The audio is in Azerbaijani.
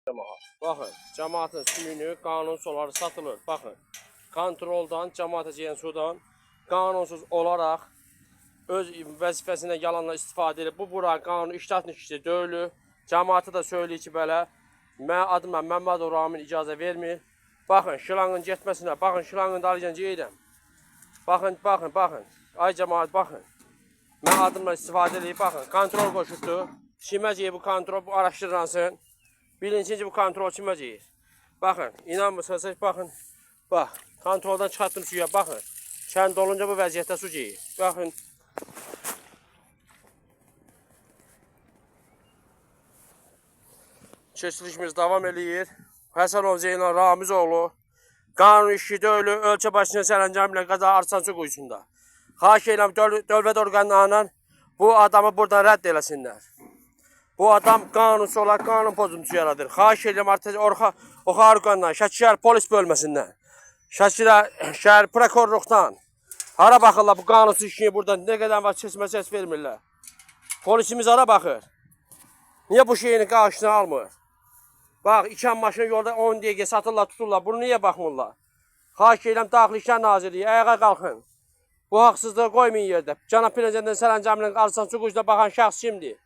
Baxın, cəmaatın suyunu qanunsuz olaraq satılır. Baxın, kontroldan, cəmaata gələn sudan qanunsuz olaraq öz vəzifəsindən yalanla istifadə edib. Bu buranın qanun iştihatının kişisi deyil. Cəmaatı da söyləyir ki, belə mən adıma Məmmədov Ramin icazə vermir. Baxın, şılanın getməsinə, baxın, şılanın dalıcan gedirəm. Baxın, baxın, baxın. Ay cəmaat, baxın. Mən adımla istifadə edib, baxın, kontrol qoşubdur. Kiməcəyə bu kontrol, bu araşdırılansın. Birinci bu kontrol kiməcəyir. Baxın, inanmırsanız, baxın. Bax, kontroldan çıxartdım suya, baxın. Kənd olunca bu vəziyyətdə su geyir. Baxın. Keçilişimiz davam edir. Həsənov Zeynal Ramizoğlu qanun işçi deyil, ölkə başına sərəncam ilə Qaza Arsansu quyusunda. Xahiş edirəm dövlət orqanlarından bu adamı buradan rədd eləsinlər. Bu adam qanunsuz olaraq qanun pozuntusu yaradır. Xahiş edirəm artıq oxar orqandan, Şəki şəhər polis bölməsindən, Şəki şəhər prokurorluqdan hara baxırlar bu qanunsuz işini buradan nə qədər var səs vermirlər. Polisimiz hara baxır? Niyə bu şeyin qarşısını almır? Bax, ikən maşını yolda 10 dəqiqə satırlar, tuturlar. Bunu niyə baxmırlar? Xahiş edirəm Daxili İşlər Nazirliyi, ayağa qalxın. Bu haqsızlığı qoymayın yerdə. Cənab Prezidentinin sərəncamının Arsansu quyusuna baxan şəxs kimdir?